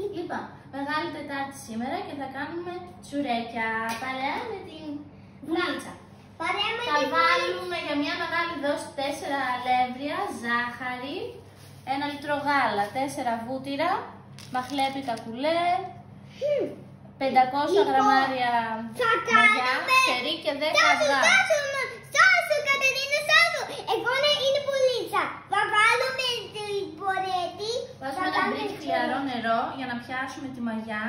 Λοιπόν, Μεγάλη Τετάρτη σήμερα και θα κάνουμε τσουρέκια παρέα με την βουλίτσα. Θα βάλουμε για μια μεγάλη δόση 4 αλεύρια, ζάχαρη, 1 λίτρο γάλα, 4 βούτυρα, μαχλέπι κακουλέ, 500 γραμμάρια μαγιά, ξερί και 10 αυγά. Στάσου, Κατερίνα, στάσου! Εγώ είναι πουλίτσα. Θα βάλουμε την πορέτη. Βάζουμε ένα μπρίκι χλιαρό νερό για να πιάσουμε τη μαγιά.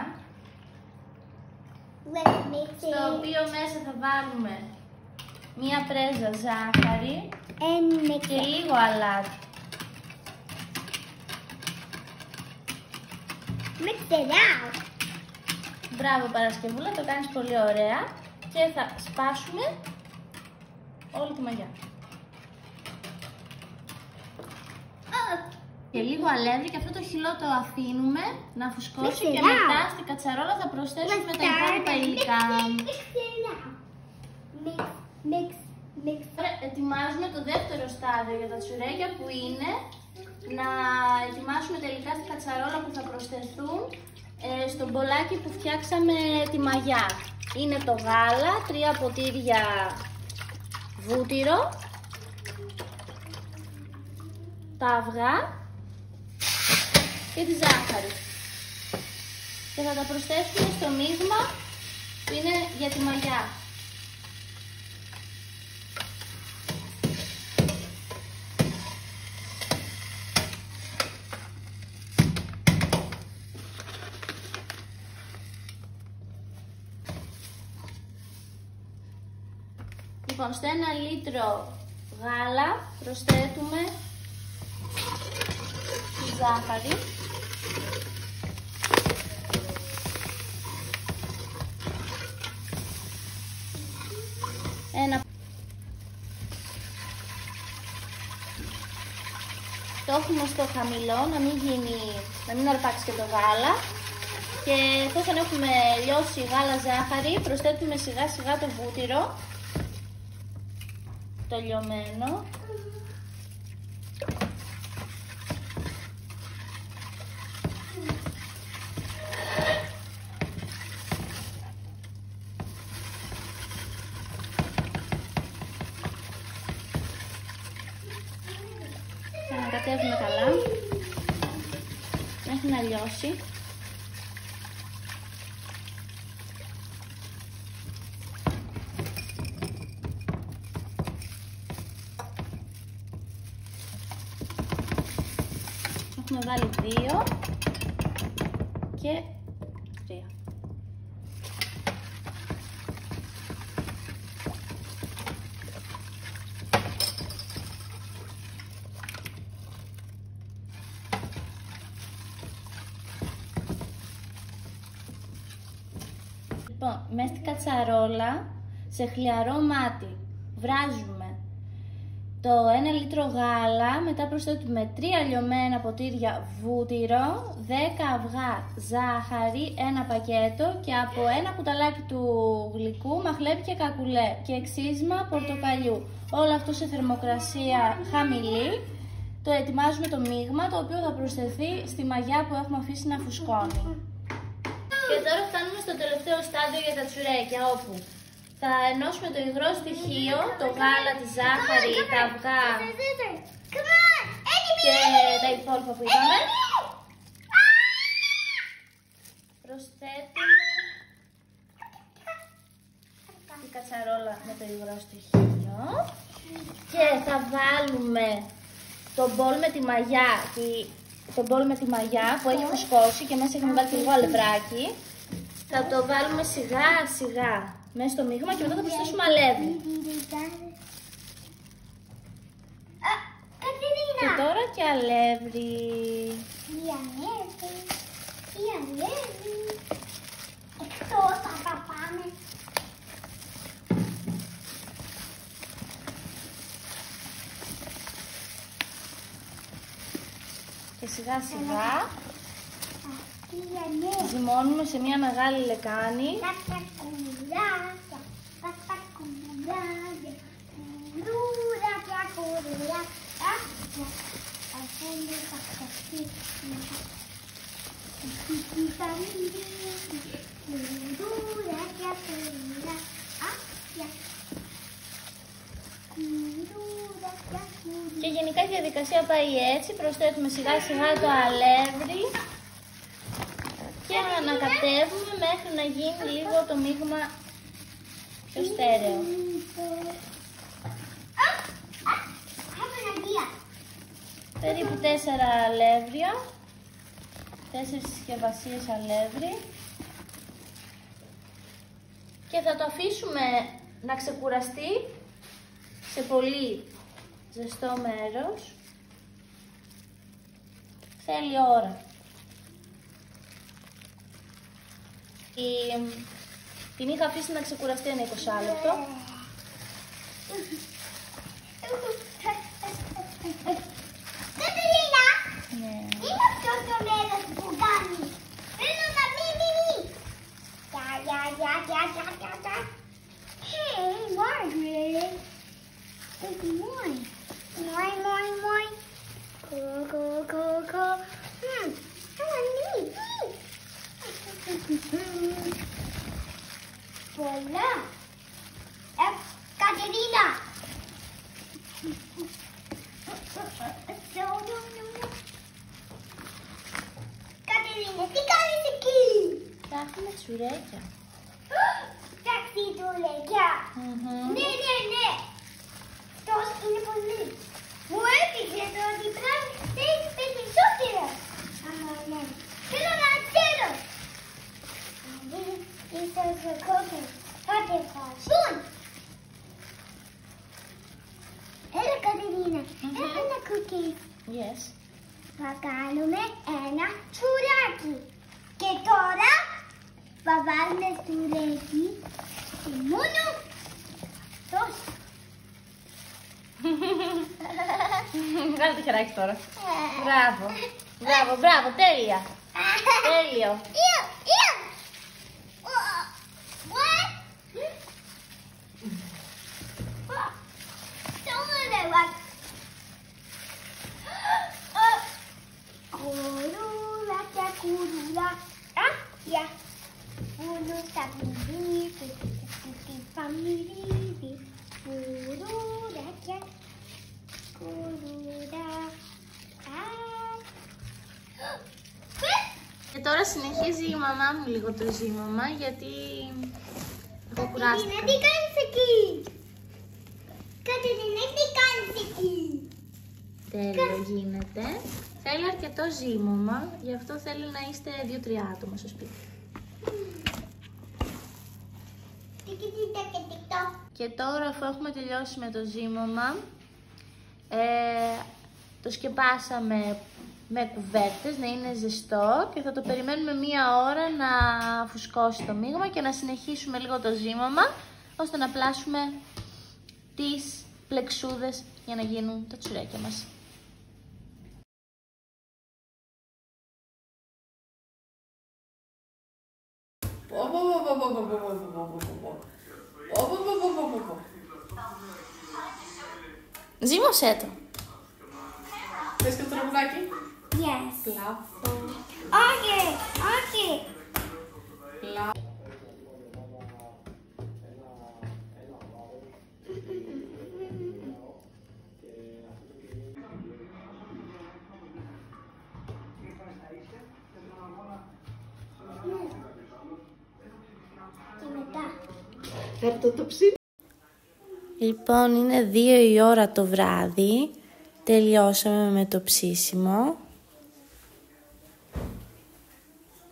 Στο οποίο μέσα θα βάλουμε μία πρέζα ζάχαρη και λίγο αλάτι. Μπράβο Παρασκευούλα, το κάνεις πολύ ωραία. Και θα σπάσουμε όλη τη μαγιά. Και λίγο αλεύρι και αυτό το χυλό το αφήνουμε να φουσκώσει και μετά στην κατσαρόλα θα προσθέσουμε τα υπόλοιπα υλικά. Ετοιμάζουμε το δεύτερο στάδιο για τα τσουρέκια που είναι να ετοιμάσουμε τα υλικά στην κατσαρόλα που θα προσθεθούν στο μπολάκι που φτιάξαμε τη μαγιά. Είναι το γάλα, 3 ποτήρια βούτυρο, τα αυγά και τη ζάχαρη. Και θα τα προσθέσουμε στο μείγμα που είναι για τη μαγιά. Λοιπόν, στο 1 λίτρο γάλα προσθέτουμε τη ζάχαρη, το έχουμε στο χαμηλό, να μην αρπάξει και το γάλα. Και εφόσον έχουμε λιώσει γάλα ζάχαρη, προσθέτουμε σιγά σιγά το βούτυρο, το λιωμένο. Θα ανακατεύουμε καλά μέχρι να λιώσει. Έχουμε βάλει 2 και 3. Λοιπόν, μέσα στην κατσαρόλα, σε χλιαρό μάτι, βράζουμε το 1 λίτρο γάλα, μετά προσθέτουμε 3 λιωμένα ποτήρια βούτυρο, 10 αυγά ζάχαρη, 1 πακέτο και από 1 κουταλάκι του γλυκού μαχλέπι και κακουλέ και εξίσμα πορτοκαλιού. Όλο αυτό σε θερμοκρασία χαμηλή. Το ετοιμάζουμε το μείγμα, το οποίο θα προσθεθεί στη μαγιά που έχουμε αφήσει να φουσκώνει. Και τώρα φτάνουμε στο τελευταίο στάδιο για τα τσουρέκια, όπου θα ενώσουμε το υγρό στοιχείο, το γάλα, τη ζάχαρη, τα αυγά και τα υπόλοιπα που είπαμε. Προσθέτουμε την κατσαρόλα με το υγρό στοιχείο και θα βάλουμε το μπολ με τη μαγιά, που έχει φουσκώσει και μέσα έχουμε βάλει λίγο αλευράκι. Θα το βάλουμε σιγά σιγά μέσα στο μείγμα και μετά θα προσθέσουμε αλεύρι. Και τώρα και αλεύρι. Εκτός θα πάμε. Και σιγά σιγά ζυμώνουμε σε μια μεγάλη λεκάνη. Και γενικά η διαδικασία πάει έτσι, προσθέτουμε σιγά σιγά το αλεύρι και ανακατεύουμε μέχρι να γίνει λίγο το μείγμα πιο στέρεο. Περίπου 4 αλεύρια, 4 συσκευασίες αλεύρι και θα το αφήσουμε να ξεκουραστεί σε πολύ ζεστό μέρος. Θέλει ώρα. Την είχα αφήσει να ξεκουραστεί ένα 20 λεπτό. Κατερίνα, είναι αυτό το μέρος που κάνει. Θέλω να μη. Για. Hey, Margaret. Good morning. Moi. Go. Come on, me. Πολλά. Κατερίνα. Κατερίνα, τι κάνεις εκεί? Φτιάχνουμε τσουρέκια. Φτιάξει τσουρέκια. Ναι. Αυτός είναι πολύ. Μου έπεισε το ότι πρέπει περισσότερο. Ναι. Θέλω να ξέρω. Είσαι στο κόκκι. Πάτε ευχαριστούν. Έλα Κατερίνα, ένα κουκί. Yes. Θα κάνουμε ένα τσουράκι. Και τώρα θα βάλουμε τσουρέκι και μόνο τόσο. Βγάλε το χεράκι τώρα. Μπράβο, τέλεια. Τέλειο. Και τώρα συνεχίζει η μαμά μου λίγο το ζύμωμα γιατί εγώ κουράστηκα. Τι κάνεις εκεί? Κατερίνα, τι κάνεις εκεί? Τέλειο γίνεται. Θέλει αρκετό ζύμωμα, γι' αυτό θέλει να είστε 2-3 άτομα στο σπίτι. Και τώρα αφού έχουμε τελειώσει με το ζύμωμα, το σκεπάσαμε με κουβέρτες να είναι ζεστό και θα το περιμένουμε 1 ώρα να φουσκώσει το μείγμα και να συνεχίσουμε λίγο το ζύμωμα ώστε να πλάσουμε τις πλεξούδες για να γίνουν τα τσουρέκια μας. Ζύμωσέ το. Θες και το τραγουδάκι? Yes. Πλάφω. Όχι. Και μετά. Έρθω το ψήνι. Λοιπόν, είναι 2 η ώρα το βράδυ. Τελειώσαμε με το ψήσιμο.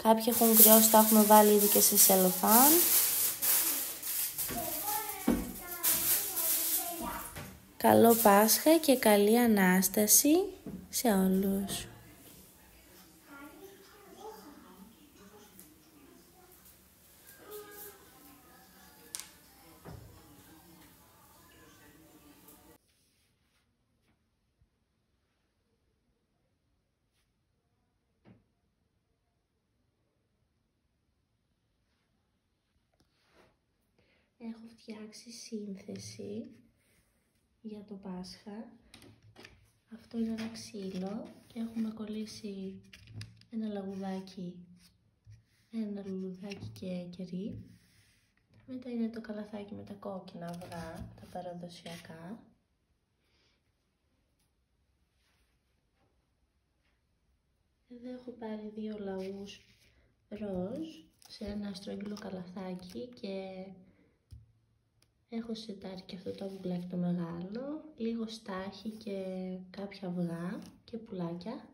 Κάποιοι έχουν κρυώσει, τα έχουμε βάλει ήδη και σε σελοφάν. Καλό Πάσχα και καλή Ανάσταση σε όλους. Έχω φτιάξει σύνθεση για το Πάσχα. Αυτό είναι ένα ξύλο και έχουμε κολλήσει ένα λαγουδάκι, ένα λουλουδάκι και κερί. Μετά είναι το καλαθάκι με τα κόκκινα αυγά, τα παραδοσιακά. Εδώ έχω πάρει 2 λαούς ροζ σε ένα στρογγυλό καλαθάκι και έχω σετάρει και αυτό το αυγουλάκι το μεγάλο, λίγο στάχι και κάποια αυγά και πουλάκια.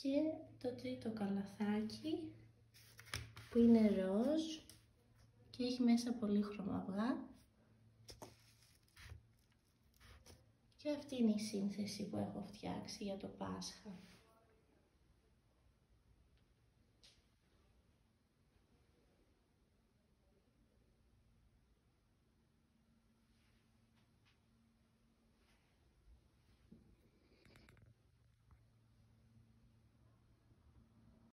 Και το τρίτο καλαθάκι που είναι ροζ και έχει μέσα πολύχρωμα αυγά. Και αυτή είναι η σύνθεση που έχω φτιάξει για το Πάσχα.